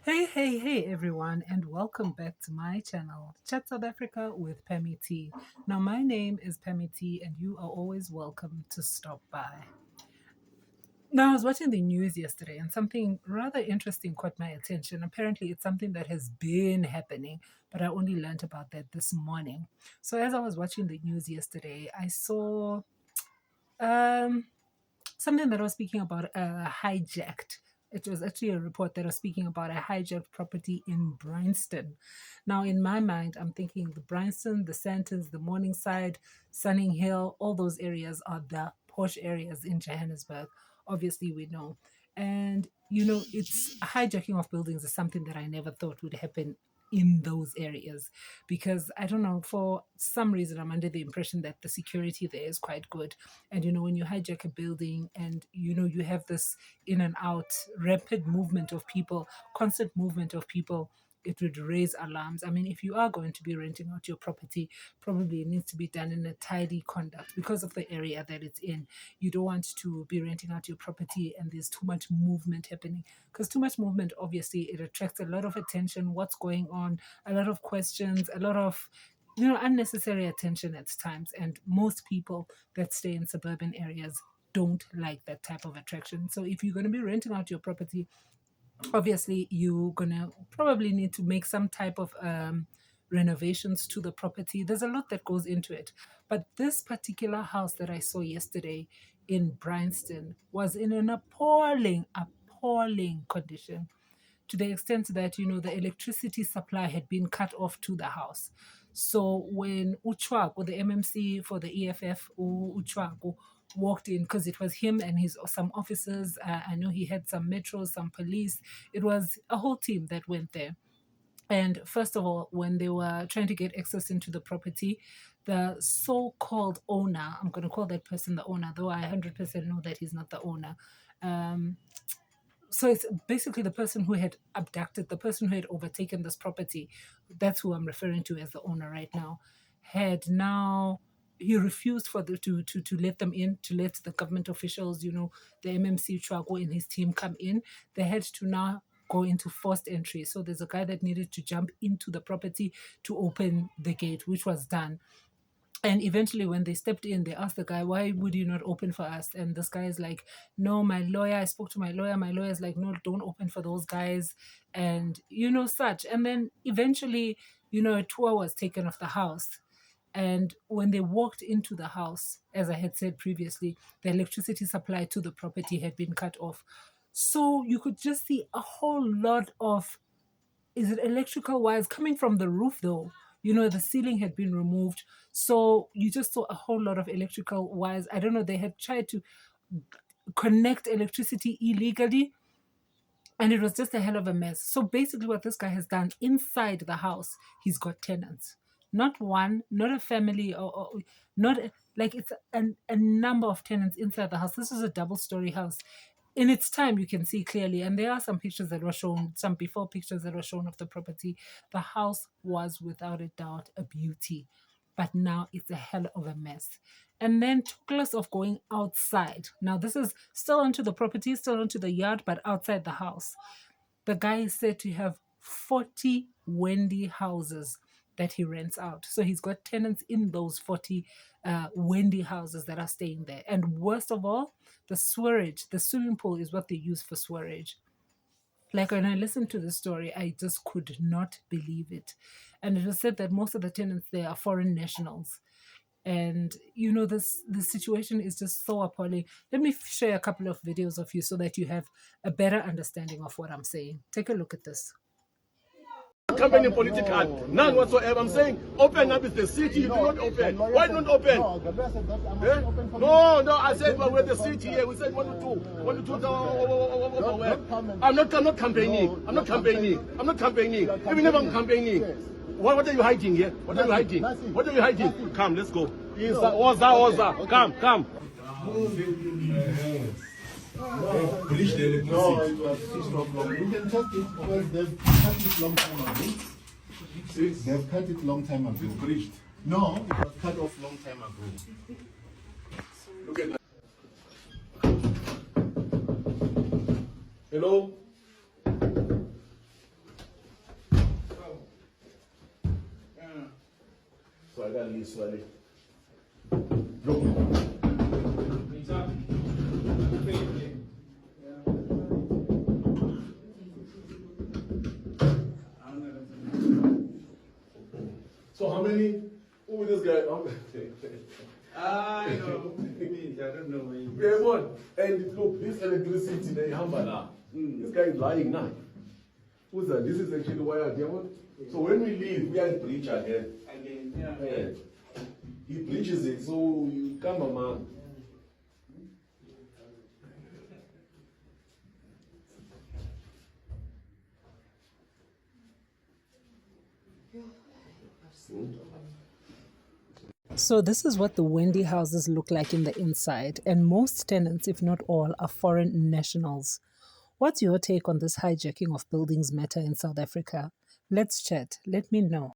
Hey everyone, and welcome back to my channel, Chat South Africa with Pammy T. Now, my name is Pammy T, and you are always welcome to stop by. Now, I was watching the news yesterday, and something rather interesting caught my attention. Apparently, it's something that has been happening, but I only learned about that this morning. So, as I was watching the news yesterday, I saw um, something that was speaking about hijacked. It was actually a report that was speaking about a hijacked property in Bryanston. Now, in my mind, I'm thinking the Bryanston, the Sandtons, the Morningside, Sunning Hill, all those areas are the posh areas in Johannesburg. Obviously, we know. And, it's hijacking of buildings is something that I never thought would happen in those areas because I don't know, for some reason I'm under the impression that the security there is quite good. And when you hijack a building and you have this in and out rapid movement of people, constant movement of people, it would raise alarms. I mean, if you are going to be renting out your property, probably it needs to be done in a tidy conduct because of the area that it's in. You don't want to be renting out your property and there's too much movement happening, because too much movement, obviously, it attracts a lot of attention. What's going on? A lot of questions, a lot of unnecessary attention at times. And most people that stay in suburban areas don't like that type of attraction. So if you're going to be renting out your property, obviously you're going to probably need to make some type of renovations to the property. There's a lot that goes into it. But this particular house that I saw yesterday in Bryanston was in an appalling condition, to the extent that the electricity supply had been cut off to the house. So when Uchwaku, the MMC for the EFF, Uchwaku, walked in, because it was him and his some officers, I know he had some metros, some police, it was a whole team that went there. And first of all, when they were trying to get access into the property, the so-called owner, I'm going to call that person the owner, though I 100% know that he's not the owner. So it's basically the person who had abducted, the person who had overtaken this property. That's who I'm referring to as the owner right now. Had now He refused for the to let them in, to let the government officials, the MMC Chwago and his team come in. They had to now go into forced entry. So there's a guy that needed to jump into the property to open the gate, which was done. And eventually, when they stepped in, they asked the guy, "Why would you not open for us?" And this guy is like, "No, my lawyer, I spoke to my lawyer. My lawyer's like, no, don't open for those guys." And, such. And then eventually, a tour was taken of the house. And when they walked into the house, as I had said previously, the electricity supply to the property had been cut off. So you could just see a whole lot of, is it electrical wires coming from the roof though? The ceiling had been removed. So you just saw a whole lot of electrical wires. I don't know, they had tried to connect electricity illegally, and it was just a hell of a mess. So basically, what this guy has done inside the house, he's got tenants. Not one, not a family, or not like it's a number of tenants inside the house. This is a double-story house. In its time, you can see clearly, and there are some pictures that were shown, some before pictures that were shown of the property. The house was without a doubt a beauty, but now it's a hell of a mess. And then took less of going outside. Now, this is still onto the property, still onto the yard, but outside the house. The guy is said to have 40 Wendy houses that he rents out. So he's got tenants in those 40 Wendy houses that are staying there. And worst of all, the sewerage, the swimming pool is what they use for sewerage. Like, when I listened to the story, I just could not believe it. And it was said that most of the tenants there are foreign nationals. And the situation is just so appalling. Let me share a couple of videos of you so that you have a better understanding of what I'm saying. Take a look at this. Campaigning political, none whatsoever. I'm saying open up with the city. You do not open. Why not open? No, I said, but we're the city here. We said 1 to 2. I'm not campaigning. I'm not campaigning. Even if I'm campaigning, what are you hiding here? What are you hiding? Come, let's go. Oza. Come. Police the electricity. No, it was 6 o'clock. You can check it because they've cut it long time ago. They've cut it long time ago. It's breached. No, it was cut off long time ago. Look at that. Hello? So how many? Who is this guy? I know. I don't know. Yeah, what? And look, this electricity in Hambala. This guy is lying now. Who's that? This is actually wired. Yeah, what? So when we leave, we are in breach again. Again, yeah. Yeah. He breaches it, so you come a man. So this is what the Wendy houses look like in the inside, and most tenants, if not all, are foreign nationals. What's your take on this hijacking of buildings matter in South Africa? Let's chat. Let me know.